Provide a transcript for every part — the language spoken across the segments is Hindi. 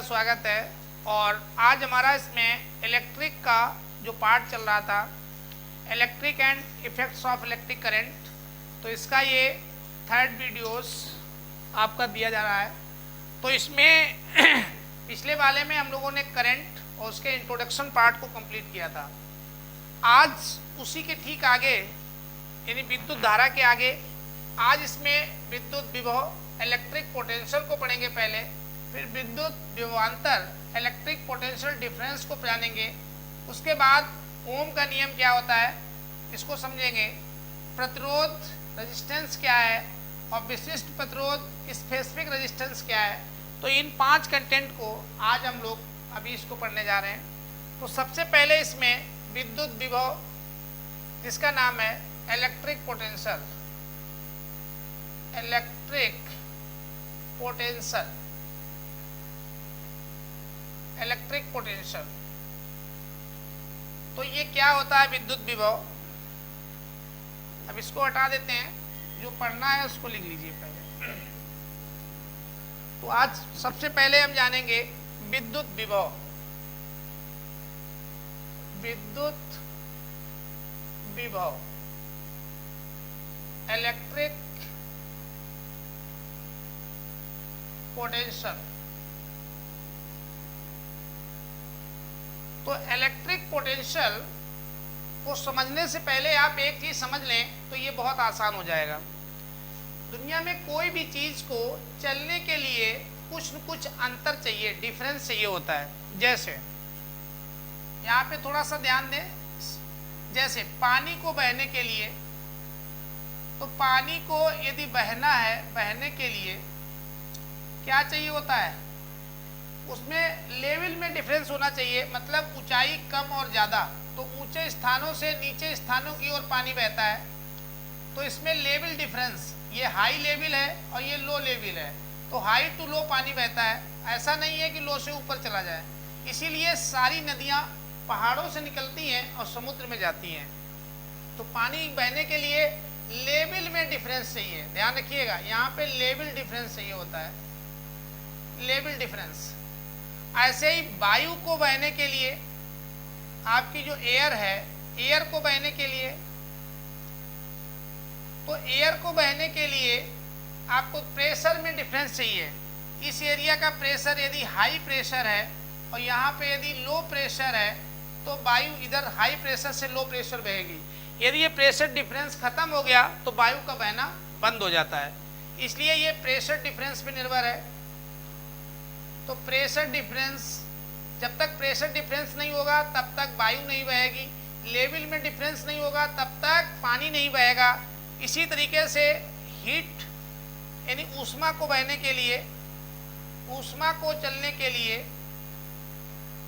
स्वागत है। और आज हमारा इसमें इलेक्ट्रिक का जो पार्ट चल रहा था, electric and effects of electric current, तो इसका ये थर्ड वीडियोस आपका दिया जा रहा है। तो इसमें पिछले वाले में हम लोगों ने करंट और उसके इंट्रोडक्शन पार्ट को कंप्लीट किया था। आज उसी के ठीक आगे यानी विद्युत धारा के आगे आज इसमें विद्युत विभव इलेक्ट्रिक पोटेंशियल को पढ़ेंगे पहले, फिर विद्युत विभवांतर इलेक्ट्रिक पोटेंशियल डिफरेंस को जानेंगे। उसके बाद ओम का नियम क्या होता है इसको समझेंगे, प्रतिरोध रेजिस्टेंस क्या है और विशिष्ट प्रतिरोध स्पेसिफिक रेजिस्टेंस क्या है। तो इन 5 कंटेंट को आज हम लोग अभी इसको पढ़ने जा रहे हैं। तो सबसे पहले इसमें विद्युत विभव जिसका नाम है electric potential, electric potential, electric potential. तो ये क्या होता है विद्युत विभव। अब इसको हटा देते हैं, जो पढ़ना है उसको लिख लीजिए पहले। तो आज सबसे पहले हम जानेंगे विद्युत विभव। विद्युत विभव इलेक्ट्रिक पोटेंशियल। तो इलेक्ट्रिक पोटेंशियल को समझने से पहले आप एक चीज समझ लें तो ये बहुत आसान हो जाएगा। दुनिया में कोई भी चीज को चलने के लिए कुछ न कुछ अंतर चाहिए, डिफरेंस चाहिए होता है। जैसे यहाँ पे थोड़ा सा ध्यान दें, जैसे पानी को बहने के लिए, तो पानी को यदि बहना है, बहने के लिए क्या चाहिए होता है, उसमें लेवल में डिफरेंस होना चाहिए, मतलब ऊंचाई कम और ज़्यादा। तो ऊंचे स्थानों से नीचे स्थानों की ओर पानी बहता है, तो इसमें लेवल डिफरेंस, ये हाई लेवल है और ये लो लेवल है, तो हाई टू लो पानी बहता है। ऐसा नहीं है कि लो से ऊपर चला जाए। इसीलिए सारी नदियाँ पहाड़ों से निकलती हैं और समुद्र में जाती हैं। तो पानी बहने के लिए लेवल में डिफरेंस चाहिए, ध्यान रखिएगा, यहाँ पे लेवल डिफरेंस चाहिए होता है, लेवल डिफरेंस। ऐसे ही वायु को बहने के लिए, आपकी जो एयर है, एयर को बहने के लिए, तो एयर को बहने के लिए आपको प्रेशर में डिफरेंस चाहिए। इस एरिया का प्रेशर यदि हाई प्रेशर है और यहाँ पे यदि लो प्रेशर है, तो वायु इधर हाई प्रेशर से लो प्रेशर बहेगी। यदि ये प्रेशर डिफरेंस खत्म हो गया तो वायु का बहना बंद हो जाता है। इसलिए ये प्रेशर डिफरेंस पे निर्भर है। तो प्रेशर डिफरेंस, जब तक प्रेशर डिफरेंस नहीं होगा तब तक वायु नहीं बहेगी, लेवल में डिफरेंस नहीं होगा तब तक पानी नहीं बहेगा। इसी तरीके से हीट यानी ऊष्मा को बहने के लिए, ऊष्मा को चलने के लिए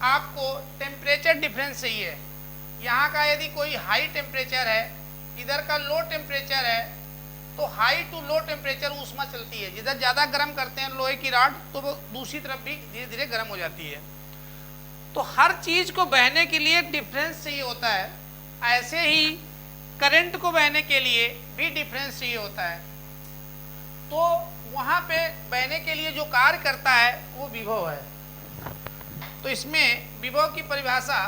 आपको टेम्परेचर डिफरेंस चाहिए। यहाँ का यदि कोई हाई टेम्परेचर है, इधर का लो टेम्परेचर है, तो हाई टू लो टेम्परेचर ऊष्मा चलती है। जिधर ज़्यादा गर्म करते हैं लोहे की रॉड, तो वो दूसरी तरफ भी धीरे धीरे गर्म हो जाती है। तो हर चीज़ को बहने के लिए डिफरेंस चाहिए होता है। ऐसे ही करंट को बहने के लिए भी डिफरेंस चाहिए होता है। तो वहाँ पे बहने के लिए जो कार्य करता है वो विभव है। तो इसमें विभव की परिभाषा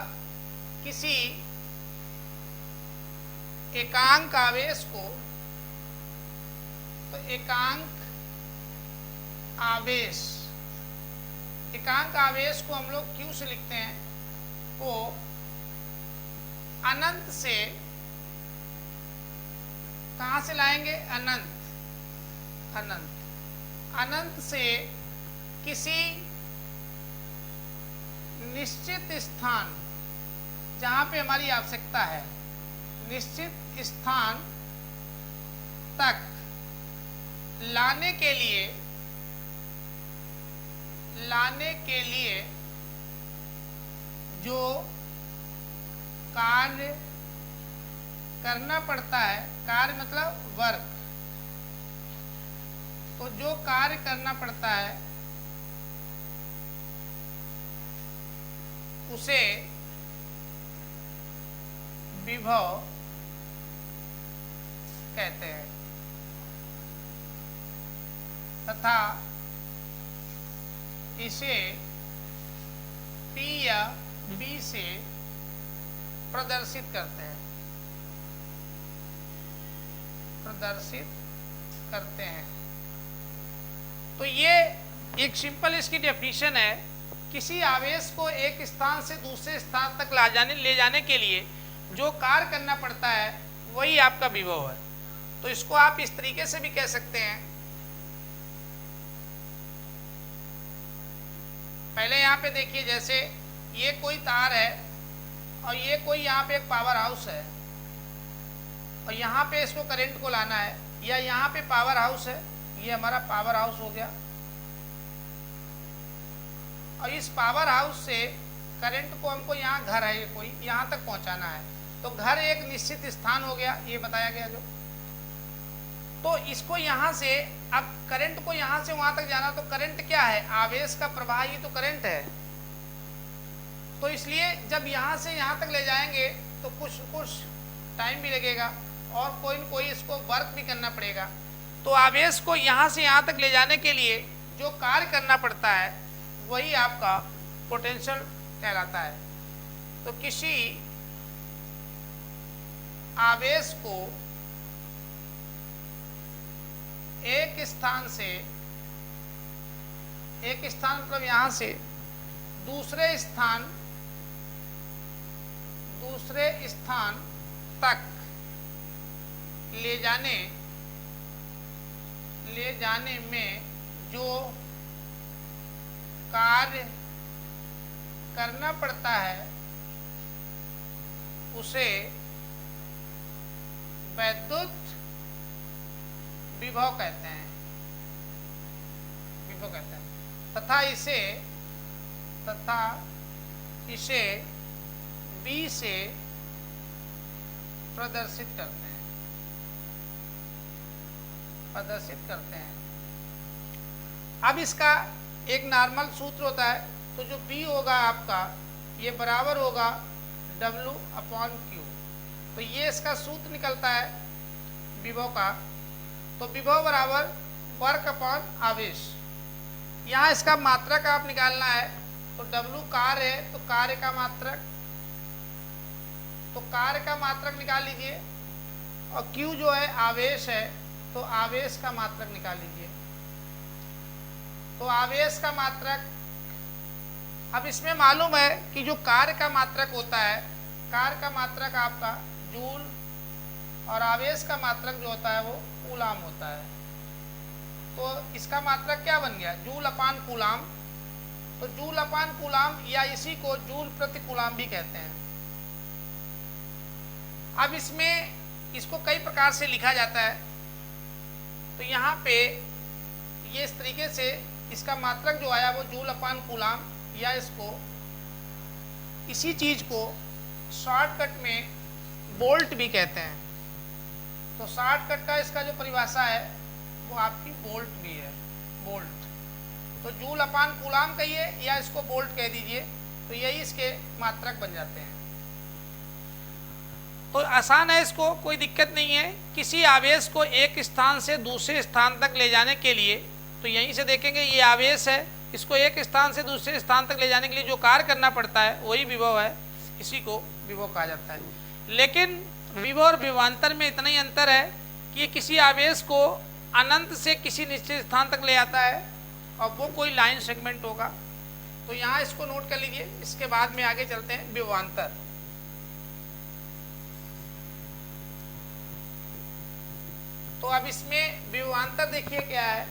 किसी एकांक आवेश को, तो एकांक आवेश, एकांक आवेश को हम लोग क्यू से लिखते हैं, को अनंत से, कहाँ से लाएंगे, अनंत, अनंत, अनंत से किसी निश्चित स्थान जहाँ पे हमारी आवश्यकता है, निश्चित स्थान तक लाने के लिए जो कार्य करना पड़ता है, कार्य मतलब वर्क, तो जो कार्य करना पड़ता है उसे विभव कहते हैं। तथा इसे P या B से प्रदर्शित करते हैं, तो ये एक सिंपल इसकी डेफिनेशन है। किसी आवेश को एक स्थान से दूसरे स्थान तक ले जाने के लिए जो कार्य करना पड़ता है वही आपका विभव है। तो इसको आप इस तरीके से भी कह सकते हैं, पहले यहाँ पे देखिए, जैसे ये कोई तार है और ये कोई यहाँ पे एक पावर हाउस है और यहाँ पे इसको करंट को लाना है, या यहाँ पे पावर हाउस है, ये हमारा पावर हाउस हो गया, और इस पावर हाउस से करंट को हमको यहाँ घर है ये कोई यहाँ तक पहुँचाना है, तो घर एक निश्चित स्थान हो गया, ये बताया गया जो। तो इसको यहाँ से, अब करंट को यहाँ से वहाँ तक जाना, तो करंट क्या है, आवेश का प्रवाह, ये तो करंट है। तो इसलिए जब यहाँ से यहाँ तक ले जाएंगे तो कुछ टाइम भी लगेगा और कोई न कोई इसको वर्क भी करना पड़ेगा। तो आवेश को यहाँ से यहाँ तक ले जाने के लिए जो कार्य करना पड़ता है वही आपका पोटेंशियल कहलाता है। तो किसी आवेश को एक स्थान मतलब यहाँ से दूसरे स्थान तक ले जाने में जो कार्य करना पड़ता है उसे वैद्युत विभव कहते हैं, तथा इसे B से प्रदर्शित करते हैं। अब इसका एक नॉर्मल सूत्र होता है, तो जो B होगा आपका, ये बराबर होगा W/Q। तो ये इसका सूत्र निकलता है विभव का। तो विभव बराबर वर्क अपॉन आवेश। यहाँ इसका मात्रक आप निकालना है, तो W कार्य है, तो कार्य का मात्रक निकाल लीजिए, और Q जो है आवेश है, तो आवेश का मात्रक निकाल लीजिए। तो आवेश का मात्रक, अब इसमें मालूम है कि जो कार्य का मात्रक होता है, कार्य का मात्रक आपका जूल, और आवेश का मात्रक जो होता है वो कूलाम होता है। तो इसका मात्रक क्या बन गया, जूल/कूलाम। तो जूल/कूलाम, या इसी को जूल प्रति कूलाम भी कहते हैं। अब इसको कई प्रकार से लिखा जाता है। तो यहाँ पे ये इस तरीके से इसका मात्रक जो आया वो जूल/कूलाम, या इसको इसी चीज को शॉर्टकट में वोल्ट भी कहते हैं। तो शॉर्टकट का इसका जो परिभाषा है वो आपकी वोल्ट भी है, वोल्ट। तो जूल/कूलाम कहिए या इसको वोल्ट कह दीजिए, तो यही इसके मात्रक बन जाते हैं। तो आसान है, इसको कोई दिक्कत नहीं है। किसी आवेश को एक स्थान से दूसरे स्थान तक ले जाने के लिए, तो यहीं से देखेंगे ये आवेश है, इसको एक स्थान से दूसरे स्थान तक ले जाने के लिए जो कार्य करना पड़ता है वही विभव है, इसी को विभव कहा जाता है। लेकिन विभव और विभवांतर में इतना ही अंतर है कि ये किसी आवेश को अनंत से किसी निश्चित स्थान तक ले आता है, और वो कोई लाइन सेगमेंट होगा। तो यहाँ इसको नोट कर लीजिए, इसके बाद में आगे चलते हैं विभवांतर। तो अब इसमें विभवांतर देखिए क्या है।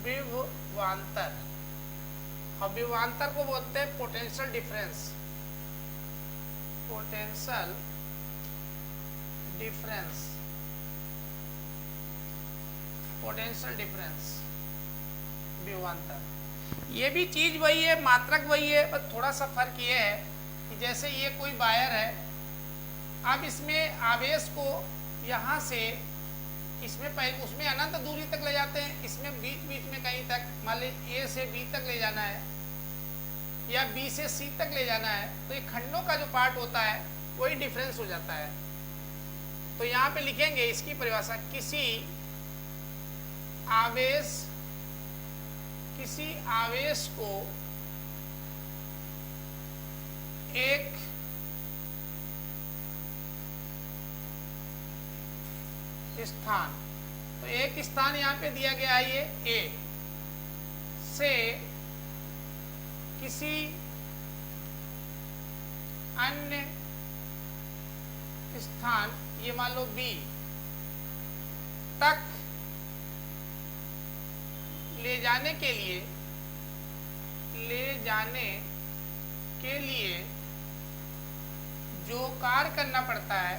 विभवांतर, और विभवांतर को बोलते हैं पोटेंशियल डिफरेंस। पोटेंशियल डिफरेंस विभवांतर। ये भी चीज वही है, मात्रक वही है, पर थोड़ा सा फर्क ये है कि जैसे ये कोई वायर है, अब इसमें आवेश को यहाँ से उसमें अनंत दूरी तक ले जाते हैं, इसमें बीच में कहीं तक, मान लीजिए A से B तक ले जाना है या B से C तक ले जाना है, तो ये खंडों का जो पार्ट होता है वही डिफरेंस हो जाता है। तो यहाँ पे लिखेंगे इसकी परिभाषा, किसी आवेश किसी आवेश को एक स्थान, तो एक स्थान यहाँ पे दिया गया है ये ए से किसी अन्य स्थान, ये मान लो बी तक ले जाने के लिए जो कार्य करना पड़ता है,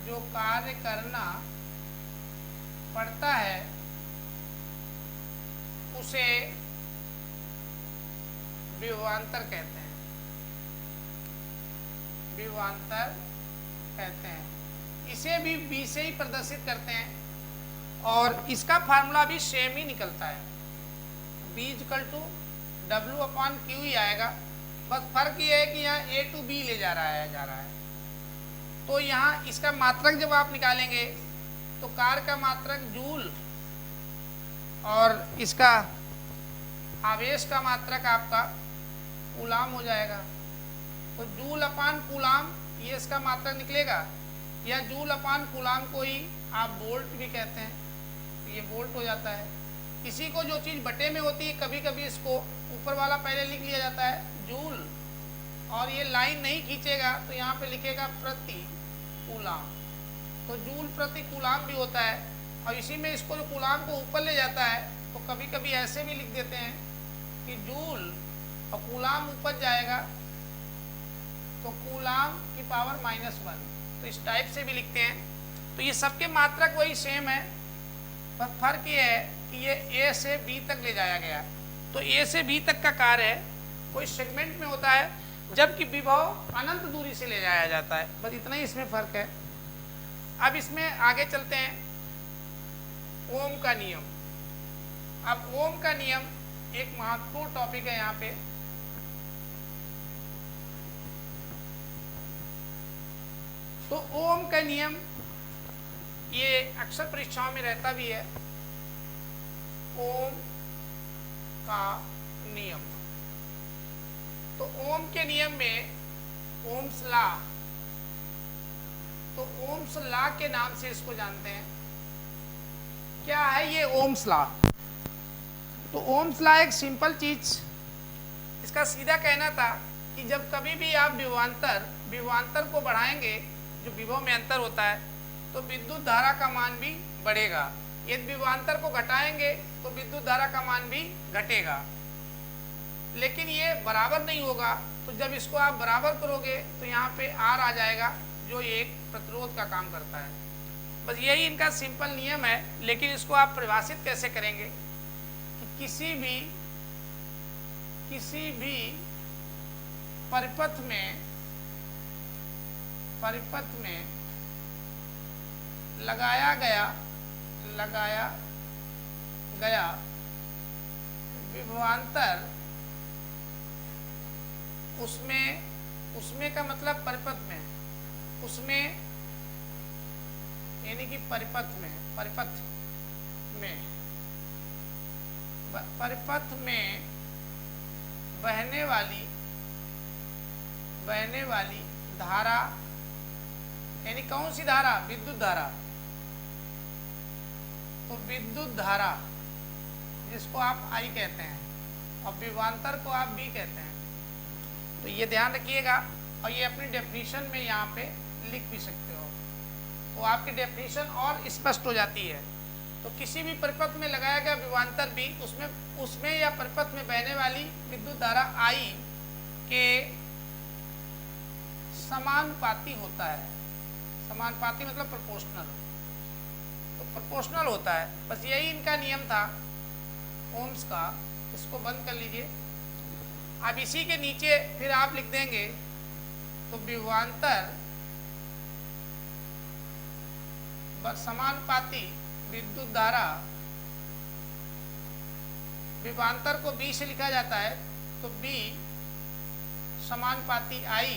जो कार्य करना पड़ता है उसे विभवांतर कहते हैं, विभवांतर कहते हैं। इसे भी बी से ही प्रदर्शित करते हैं और इसका फार्मूला भी सेम ही निकलता है, B = W/Q ही आएगा। बस फर्क ये है कि यहाँ A to B ले जा रहा है। तो यहाँ इसका मात्रक जब आप निकालेंगे तो कार्य का मात्रक जूल और इसका आवेश का मात्रक आपका कूलाम हो जाएगा। तो जूल/कूलाम ये इसका मात्रक निकलेगा, या जूल/कूलाम को ही आप वोल्ट भी कहते हैं, तो ये वोल्ट हो जाता है। किसी को जो चीज़ बटे में होती है, कभी कभी इसको ऊपर वाला पहले लिख लिया जाता है जूल, और ये लाइन नहीं खींचेगा तो यहाँ पे लिखेगा प्रति कूलाम, तो जूल प्रति कूलाम भी होता है। और इसी में इसको जो कूलाम को ऊपर ले जाता है तो कभी कभी ऐसे भी लिख देते हैं कि जूल और कूलाम ऊपर जाएगा तो कूलाम की पावर -1, तो इस टाइप से भी लिखते हैं। तो ये सबके मात्रक वही सेम है, बस फर्क ये है कि ये ए से बी तक ले जाया गया। तो ए से बी तक का कार्य है कोई सेगमेंट में होता है, जबकि विभव अनंत दूरी से ले जाया जाता है, बस इतना ही इसमें फर्क है। अब इसमें आगे चलते हैं, ओम का नियम। अब ओम का नियम एक महत्वपूर्ण टॉपिक है यहाँ पे। तो ओम का नियम ये अक्सर परीक्षाओं में रहता भी है, ओम का नियम। तो ओम के नियम में ओम्स लॉ, तो ओम्स लॉ के नाम से इसको जानते हैं। क्या है ये ओम्स लॉ? तो ओम्स लॉ एक सिंपल चीज, इसका सीधा कहना था कि जब कभी भी आप विभवांतर को बढ़ाएंगे, जो विभव में अंतर होता है, तो विद्युत धारा का मान भी बढ़ेगा। यदि विभवांतर को घटाएंगे तो विद्युत धारा का मान भी घटेगा, लेकिन ये बराबर नहीं होगा। तो जब इसको आप बराबर करोगे तो यहाँ पे R आ जाएगा, जो एक प्रतिरोध का काम करता है। बस यही इनका सिंपल नियम है। लेकिन इसको आप परिभाषित कैसे करेंगे कि किसी भी परिपथ में लगाया गया विभवांतर, उसमें का मतलब परिपथ में, उसमें यानी कि परिपथ में बहने वाली धारा, यानी कौन सी धारा? विद्युत धारा। तो विद्युत धारा जिसको आप I कहते हैं और विभवांतर को आप B कहते हैं, तो ये ध्यान रखिएगा। और ये अपनी डेफिनेशन में यहाँ पे लिख भी सकते हो, तो आपकी डेफिनेशन और स्पष्ट हो जाती है। तो किसी भी परिपथ में लगाया गया विभवांतर B, उसमें या परिपथ में बहने वाली विद्युत धारा I के समानुपाती होता है। समानुपाती मतलब प्रोपोर्शनल, तो प्रोपोर्शनल होता है। बस यही इनका नियम था ओम्स का। इसको बंद कर लीजिए। अब इसी के नीचे फिर आप लिख देंगे तो विभवांतर समानुपाती विद्युत धारा, विभवांतर को B से लिखा जाता है, तो B समानुपाती I,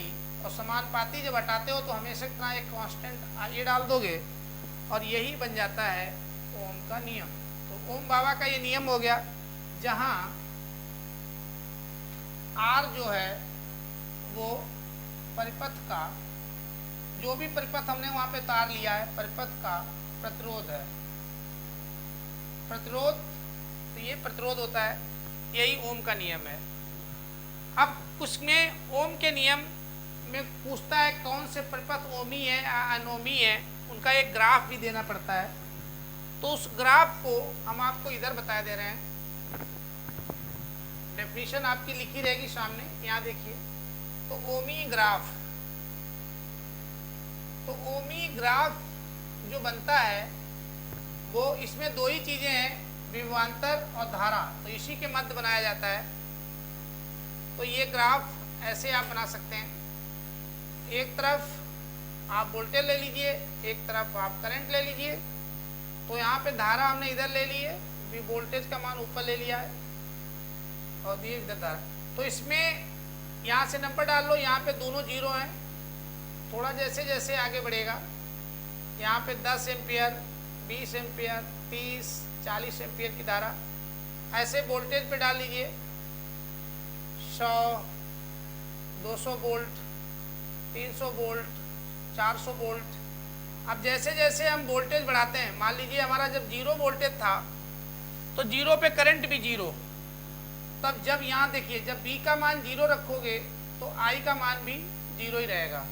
और समानुपाती जब हटाते हो तो हमेशा इतना एक कांस्टेंट ये डाल दोगे और यही बन जाता है ओम का नियम। तो ओम बाबा का ये नियम हो गया। जहां R जो है वो परिपथ का, जो भी परिपथ हमने वहां पे तार लिया है, परिपथ का प्रतिरोध है। प्रतिरोध, तो ये प्रतिरोध होता है, यही ओम का नियम है। अब उसमें ओम के नियम में पूछता है कौन से परिपथ ओमी है या अनोमी है, उनका एक ग्राफ भी देना पड़ता है। तो उस ग्राफ को हम आपको इधर बता दे रहे हैं, डेफिनेशन आपकी लिखी रहेगी सामने, यहाँ देखिए। तो ओमी ग्राफ, तो ओमी ग्राफ जो बनता है वो, इसमें दो ही चीजें हैं, विभवांतर और धारा, तो इसी के मध्य बनाया जाता है। तो ये ग्राफ ऐसे आप बना सकते हैं, एक तरफ आप वोल्टेज ले लीजिए, एक तरफ आप करंट ले लीजिए। तो यहाँ पे धारा हमने इधर ले ली है, वोल्टेज का मान ऊपर ले लिया है और दिए इधर धारा। तो इसमें यहाँ से नंबर डाल लो, यहाँ पे दोनों जीरो हैं। थोड़ा जैसे जैसे आगे बढ़ेगा, यहाँ पे 10 एम्पियर, 20 एम्पियर, 30, 40 एम्पियर की धारा, ऐसे वोल्टेज पे डाल लीजिए 100, 200 वोल्ट, 300 वोल्ट, 400 वोल्ट। अब जैसे जैसे हम वोल्टेज बढ़ाते हैं, मान लीजिए हमारा जब जीरो वोल्टेज था तो जीरो पे करंट भी जीरो, तब जब यहाँ देखिए जब B का मान जीरो रखोगे तो I का मान भी जीरो ही रहेगा।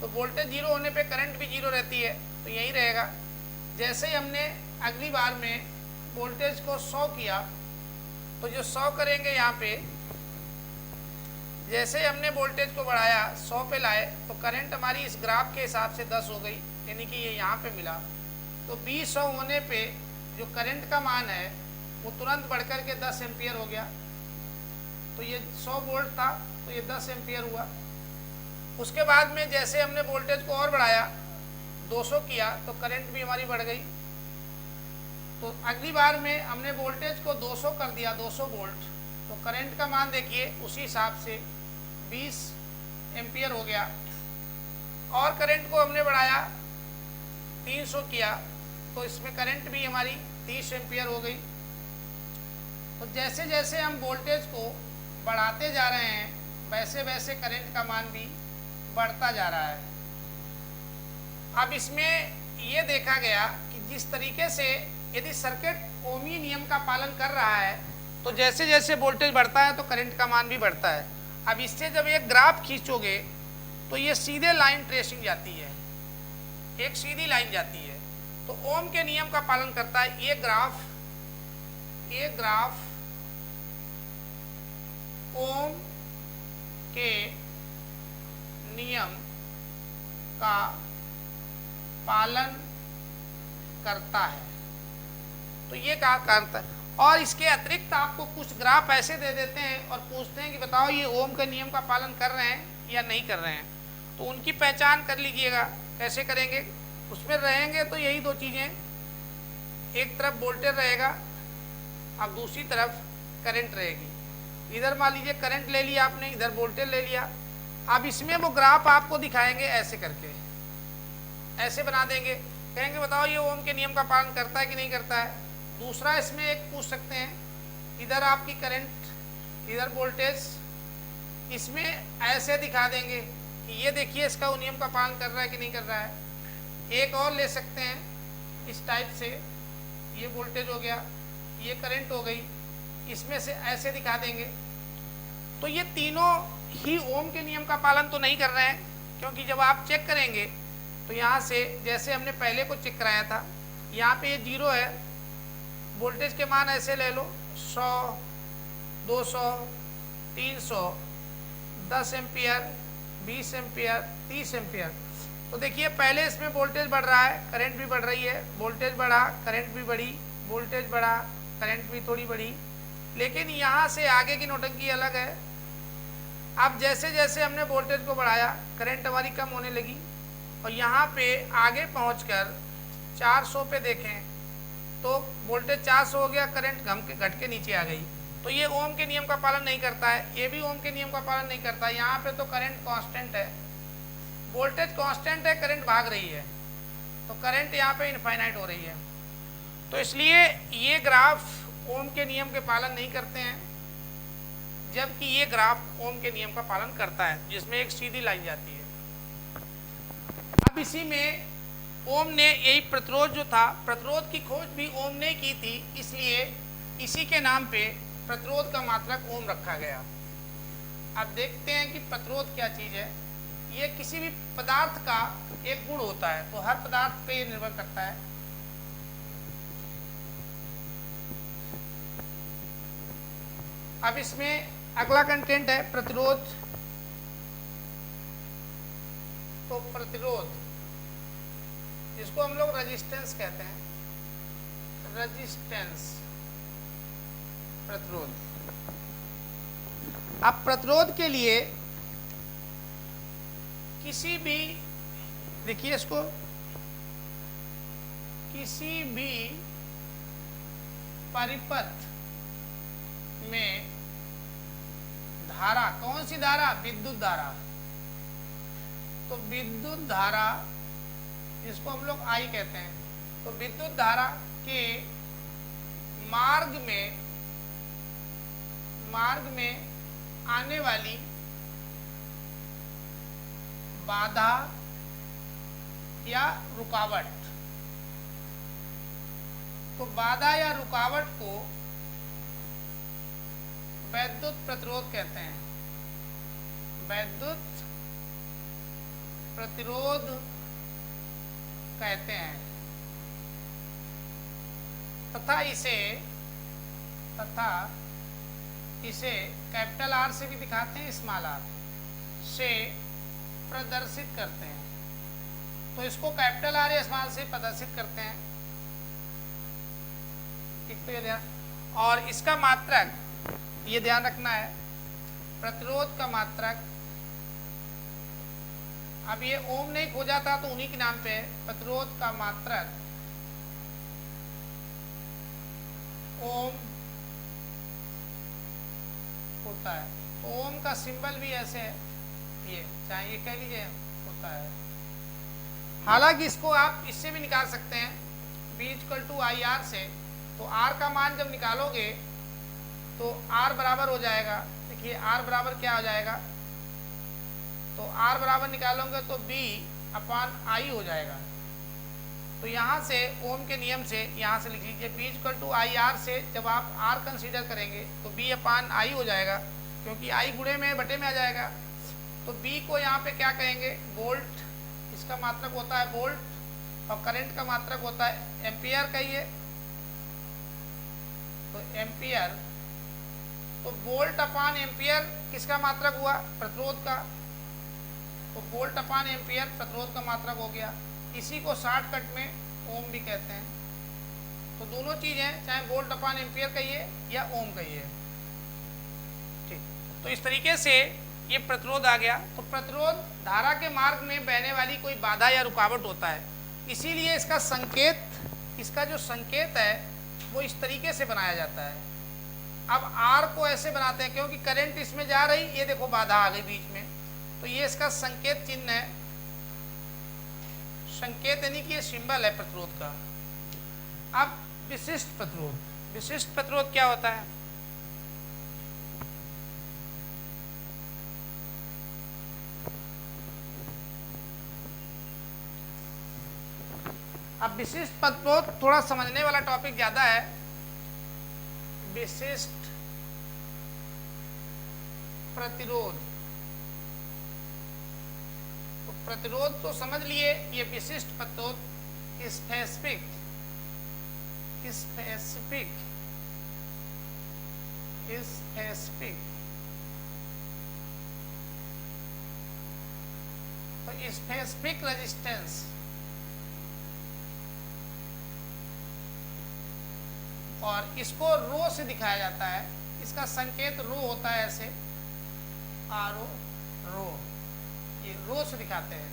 तो वोल्टेज जीरो होने पे करंट भी जीरो रहती है, तो यही रहेगा। जैसे ही हमने अगली बार में वोल्टेज को 100 किया, तो जो 100 करेंगे यहाँ पे, जैसे हमने वोल्टेज को बढ़ाया 100 पे लाए, तो करंट हमारी इस ग्राफ के हिसाब से 10 हो गई, यानी कि ये यहाँ पे मिला। तो 20 होने पे जो करंट का मान है वो तुरंत बढ़कर के 10 एम्पियर हो गया। तो ये 100 वोल्ट था, तो ये 10 एम्पियर हुआ। उसके बाद में जैसे हमने वोल्टेज को और बढ़ाया, 200 किया, तो करंट भी हमारी बढ़ गई। तो अगली बार में हमने वोल्टेज को 200 कर दिया, 200 वोल्ट, तो करंट का मान देखिए उसी हिसाब से 20 एम्पियर हो गया। और करंट को हमने बढ़ाया, 300 किया, तो इसमें करंट भी हमारी 30 एम्पियर हो गई। तो जैसे जैसे हम वोल्टेज को बढ़ाते जा रहे हैं, वैसे वैसे करंट का मान भी बढ़ता जा रहा है। अब इसमें ये देखा गया कि जिस तरीके से यदि सर्किट ओमी नियम का पालन कर रहा है, तो जैसे जैसे वोल्टेज बढ़ता है तो करंट का मान भी बढ़ता है। अब इससे जब एक ग्राफ खींचोगे तो ये सीधे लाइन ट्रेसिंग जाती है, एक सीधी लाइन जाती है। तो ओम के नियम का पालन करता है। ये ग्राफ ओम के नियम का पालन करता है। तो ये कहा करता है। और इसके अतिरिक्त आपको कुछ ग्राफ ऐसे दे देते हैं और पूछते हैं कि बताओ ये ओम के नियम का पालन कर रहे हैं या नहीं कर रहे हैं। तो उनकी पहचान कर लीजिएगा। कैसे करेंगे? उसमें रहेंगे तो यही दो चीज़ें, एक तरफ वोल्टेज रहेगा, अब दूसरी तरफ करंट रहेगी। इधर मान लीजिए करंट ले लिया आपने, इधर वोल्टेज ले लिया। अब इसमें वो ग्राफ आपको दिखाएंगे ऐसे करके, ऐसे बना देंगे, कहेंगे बताओ ये ओम के नियम का पालन करता है कि नहीं करता है। दूसरा इसमें एक पूछ सकते हैं, इधर आपकी करंट, इधर वोल्टेज, इसमें ऐसे दिखा देंगे कि ये देखिए इसका नियम का पालन कर रहा है कि नहीं कर रहा है। एक और ले सकते हैं इस टाइप से, ये वोल्टेज हो गया, ये करंट हो गई, इसमें से ऐसे दिखा देंगे। तो ये तीनों ही ओम के नियम का पालन तो नहीं कर रहे हैं, क्योंकि जब आप चेक करेंगे तो यहाँ से जैसे हमने पहले को चेक कराया था, यहाँ पे ये जीरो है, वोल्टेज के मान ऐसे ले लो 100, 200, 300, 10 एम्पियर, 20 एम्पियर, 30 एम्पियर। तो देखिए पहले इसमें वोल्टेज बढ़ रहा है, करंट भी बढ़ रही है, वोल्टेज बढ़ा, करंट भी बढ़ी, वोल्टेज बढ़ा, करंट भी थोड़ी बढ़ी। लेकिन यहाँ से आगे की नौटंकी अलग है। अब जैसे जैसे हमने वोल्टेज को बढ़ाया, करंट हमारी कम होने लगी, और यहाँ पे आगे पहुँचकर 400 पे देखें तो वोल्टेज 400 हो गया, करंट घट के नीचे आ गई। तो ये ओम के नियम का पालन नहीं करता है, ये भी ओम के नियम का पालन नहीं करता है। यहाँ पे तो करंट कांस्टेंट है, वोल्टेज कांस्टेंट है, करंट भाग रही है, तो करंट यहाँ पे इनफाइनाइट हो रही है। तो इसलिए ये ग्राफ ओम के नियम के पालन नहीं करते हैं, जबकि ये ग्राफ ओम के नियम का पालन करता है, जिसमें एक सीधी लाइन जाती है। अब इसी में ओम ने यही प्रतिरोध जो था, प्रतिरोध की खोज भी ओम ने की थी, इसलिए इसी के नाम पे प्रतिरोध का मात्रक ओम रखा गया। अब देखते हैं कि प्रतिरोध क्या चीज है। ये किसी भी पदार्थ का एक गुण होता है, तो हर पदार्थ पे ये निर्भर करता है। अब इसमें अगला कंटेंट है प्रतिरोध। तो प्रतिरोध, जिसको हम लोग रेजिस्टेंस कहते हैं, रेजिस्टेंस, प्रतिरोध। अब प्रतिरोध के लिए किसी भी, देखिए इसको, किसी भी परिपथ में धारा, कौन सी धारा? विद्युत धारा। तो विद्युत धारा, जिसको हम लोग आई कहते हैं, तो विद्युत धारा के मार्ग में आने वाली बाधा या रुकावट, तो बाधा या रुकावट को वैद्युत प्रतिरोध कहते हैं। वैद्युत प्रतिरोध कहते हैं, तथा इसे कैपिटल आर से भी दिखाते हैं, स्मॉल आर से प्रदर्शित करते हैं। तो इसको कैपिटल आर या स्मॉल से प्रदर्शित करते हैं, ठीक। तो ये ध्यान, और इसका मात्रक ये ध्यान रखना है, प्रतिरोध का मात्रक। अब ये ओम नहीं खोजा था तो उन्हीं के नाम पे प्रतिरोध का मात्रक ओम होता है। तो ओम का सिंबल भी ऐसे है, ये चाहे ये कह लीजिए होता है। हालांकि इसको आप इससे भी निकाल सकते हैं, B=IR से। तो R का मान जब निकालोगे तो R बराबर हो जाएगा, देखिए R बराबर क्या हो जाएगा, तो R बराबर निकालोगे तो B/I हो जाएगा। तो यहाँ से ओम के नियम से यहाँ से लिख लीजिए, B=IR से जब आप R कंसीडर करेंगे तो B/I हो जाएगा, क्योंकि I गुणे में बटे में आ जाएगा। तो B को यहाँ पे क्या कहेंगे? वोल्ट, इसका मात्रक होता है वोल्ट, और करंट का मात्रक होता है एम्पियर। कहिए तो एम्पियर, तो वोल्ट/एम्पियर किसका मात्रक हुआ? प्रतिरोध का। तो वोल्ट/एम्पियर प्रतिरोध का मात्रक हो गया। इसी को शॉर्टकट में ओम भी कहते हैं। तो दोनों चीज हैं, चाहे वोल्ट/एम्पियर कहिए या ओम कहिए, ठीक। तो इस तरीके से ये प्रतिरोध आ गया। तो प्रतिरोध धारा के मार्ग में बहने वाली कोई बाधा या रुकावट होता है, इसीलिए इसका संकेत, इसका जो संकेत है वो इस तरीके से बनाया जाता है। अब आर को ऐसे बनाते हैं क्योंकि करंट इसमें जा रही, ये देखो बाधा आ गई बीच में, तो ये इसका संकेत चिन्ह है। संकेत यानी कि ये सिंबल है प्रतिरोध का। अब विशिष्ट प्रतिरोध, विशिष्ट प्रतिरोध क्या होता है? अब विशिष्ट प्रतिरोध थोड़ा समझने वाला टॉपिक ज्यादा है। विशिष्ट प्रतिरोध, तो प्रतिरोध तो समझ लिए, ये विशिष्ट प्रतिरोध स्पेसिफिक तो स्पेसिफिक रेजिस्टेंस, और इसको रो से दिखाया जाता है। इसका संकेत रो होता है, ऐसे RO, रो, ये रो से दिखाते हैं।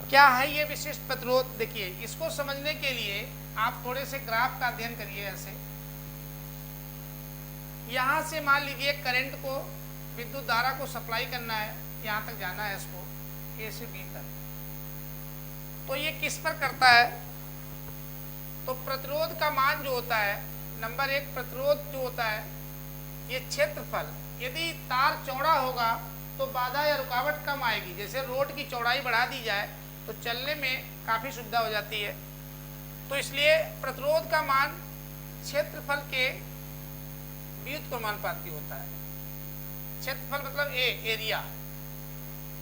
क्या है ये विशिष्ट प्रतिरोध? देखिए, इसको समझने के लिए आप थोड़े से ग्राफ का अध्ययन करिए। ऐसे यहां से मान लीजिए करंट को, विद्युत धारा को सप्लाई करना है, यहां तक जाना है इसको, A से B तक। तो ये किस पर करता है? तो प्रतिरोध का मान जो होता है, नंबर एक प्रतिरोध जो होता है ये क्षेत्रफल, यदि तार चौड़ा होगा तो बाधा या रुकावट कम आएगी। जैसे रोड की चौड़ाई बढ़ा दी जाए तो चलने में काफ़ी सुविधा हो जाती है। तो इसलिए प्रतिरोध का मान क्षेत्रफल के व्युत्क्रमानुपाती होता है। क्षेत्रफल मतलब एरिया।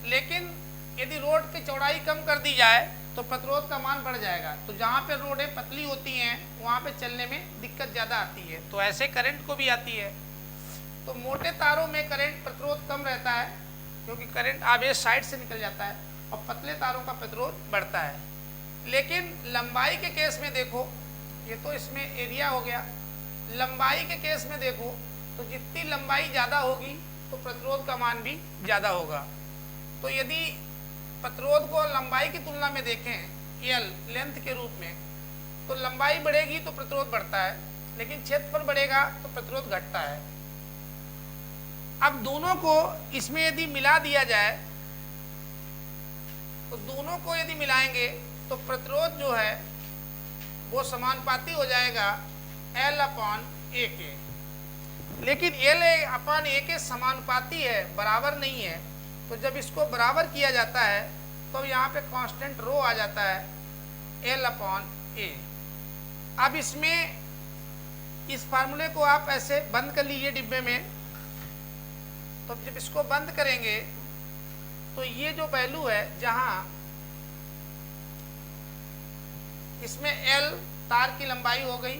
लेकिन यदि रोड की चौड़ाई कम कर दी जाए तो प्रतिरोध का मान बढ़ जाएगा। तो जहाँ पे रोडें पतली होती हैं वहाँ पे चलने में दिक्कत ज़्यादा आती है, तो ऐसे करंट को भी आती है। तो मोटे तारों में करंट प्रतिरोध कम रहता है क्योंकि करंट आवेश साइड से निकल जाता है, और पतले तारों का प्रतिरोध बढ़ता है। लेकिन लंबाई के केस में देखो, ये तो इसमें एरिया हो गया। लंबाई के केस में देखो तो जितनी लंबाई ज़्यादा होगी तो प्रतिरोध का मान भी ज़्यादा होगा। तो यदि प्रतिरोध को लंबाई की तुलना में देखें एल लेंथ के रूप में, तो लंबाई बढ़ेगी तो प्रतिरोध बढ़ता है, लेकिन क्षेत्रफल बढ़ेगा तो प्रतिरोध घटता है। अब दोनों को इसमें यदि मिला दिया जाए, तो दोनों को यदि मिलाएंगे तो प्रतिरोध जो है वो समानुपाती हो जाएगा L अपॉन A के। लेकिन L अपॉन A के समानुपाती है, बराबर नहीं है। तो जब इसको बराबर किया जाता है तो यहाँ पे कांस्टेंट रो आ जाता है L अपॉन A। अब इसमें इस फार्मूले को आप ऐसे बंद कर लीजिए डिब्बे में। तो जब इसको बंद करेंगे तो ये जो वैल्यू है, जहाँ इसमें L तार की लंबाई हो गई,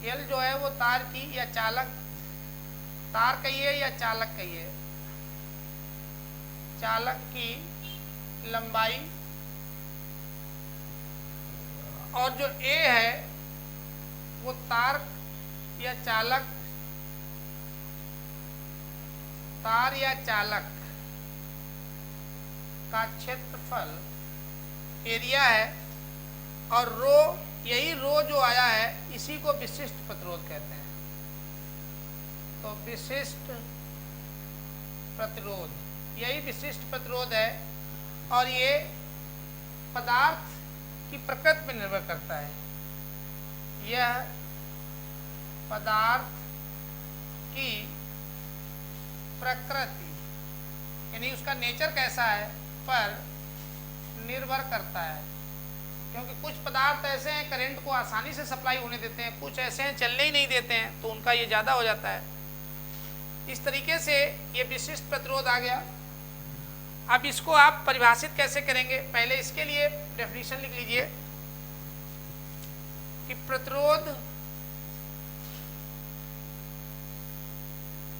L जो है वो तार की या चालक, तार कहिए या चालक कहिए, चालक की लंबाई, और जो A है वो तार या चालक, तार या चालक का क्षेत्रफल एरिया है, और रो, यही रो जो आया है इसी को विशिष्ट प्रतिरोध कहते हैं। तो विशिष्ट प्रतिरोध, यही विशिष्ट प्रतिरोध है, और ये पदार्थ की प्रकृति पर निर्भर करता है। यह पदार्थ की प्रकृति यानी उसका नेचर कैसा है पर निर्भर करता है। क्योंकि कुछ पदार्थ ऐसे हैं करंट को आसानी से सप्लाई होने देते हैं, कुछ ऐसे हैं चलने ही नहीं देते हैं, तो उनका ये ज़्यादा हो जाता है। इस तरीके से ये विशिष्ट प्रतिरोध आ गया। अब इसको आप परिभाषित कैसे करेंगे, पहले इसके लिए डेफिनेशन लिख लीजिए कि प्रतिरोध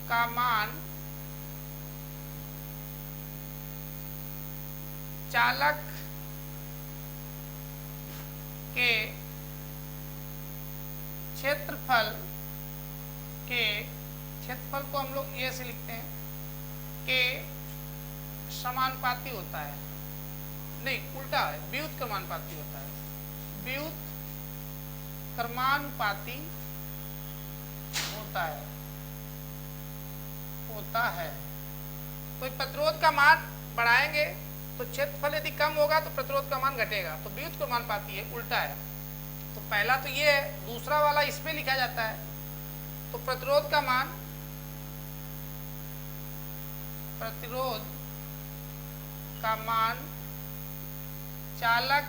का मान चालक के क्षेत्रफल के, क्षेत्रफल को हम लोग ए से लिखते हैं, के समानुपाती होता है। नहीं, उल्टा है, व्युत्क्रमानुपाती होता है, व्युत्क्रमानुपाती होता है। तो प्रतिरोध का मान बढ़ाएंगे तो क्षेत्रफल यदि कम होगा तो प्रतिरोध का मान घटेगा, तो व्युत्क्रमानुपाती है, उल्टा है। तो पहला तो ये है, दूसरा वाला इसमें लिखा जाता है। तो प्रतिरोध का मान, प्रतिरोध का मान चालक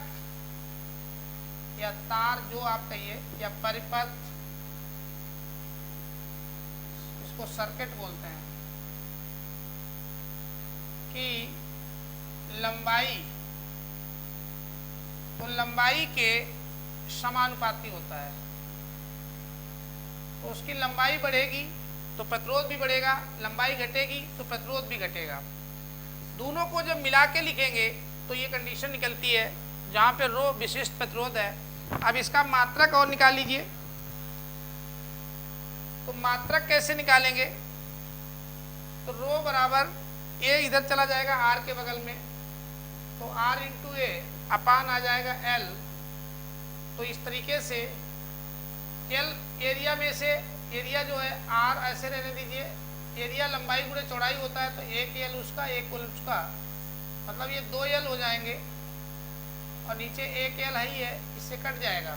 या तार जो आप कहिए या परिपथ, इसको सर्किट बोलते हैं, की लंबाई, तो लंबाई के समानुपाती होता है। तो उसकी लंबाई बढ़ेगी तो प्रतिरोध भी बढ़ेगा, लंबाई घटेगी तो प्रतिरोध भी घटेगा। दोनों को जब मिला के लिखेंगे तो ये कंडीशन निकलती है जहाँ पे रो विशिष्ट प्रतिरोध है। अब इसका मात्रक और निकाल लीजिए। तो मात्रक कैसे निकालेंगे, तो रो बराबर ए इधर चला जाएगा आर के बगल में, तो R इंटू ए अपान आ जाएगा L। तो इस तरीके से L एरिया में से, एरिया जो है R ऐसे रहने दीजिए, एरिया लंबाई गुणे चौड़ाई होता है, तो एक L उसका एक L उसका, मतलब ये 2L हो जाएंगे। और नीचे एक एल है ही है, इससे कट जाएगा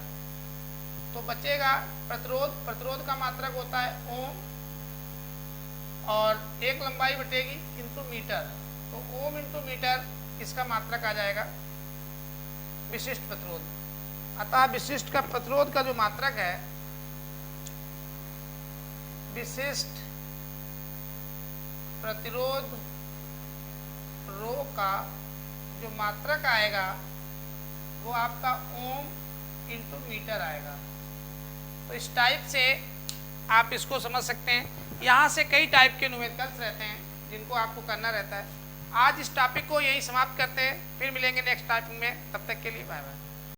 तो बचेगा प्रतिरोध। प्रतिरोध का मात्रक होता है ओम और एक लंबाई बटेगी इंटू मीटर, तो ओम इंटू मीटर इसका मात्रक आ जाएगा विशिष्ट प्रतिरोध। अतः विशिष्ट का प्रतिरोध का जो मात्रक है, विशिष्ट प्रतिरोध रो का जो मात्रक आएगा वो आपका ओम इंटू मीटर आएगा। तो इस टाइप से आप इसको समझ सकते हैं। यहाँ से कई टाइप के न्यूमेरिकल्स रहते हैं जिनको आपको करना रहता है। आज इस टॉपिक को यही समाप्त करते हैं, फिर मिलेंगे नेक्स्ट टॉपिक में। तब तक के लिए बाय बाय।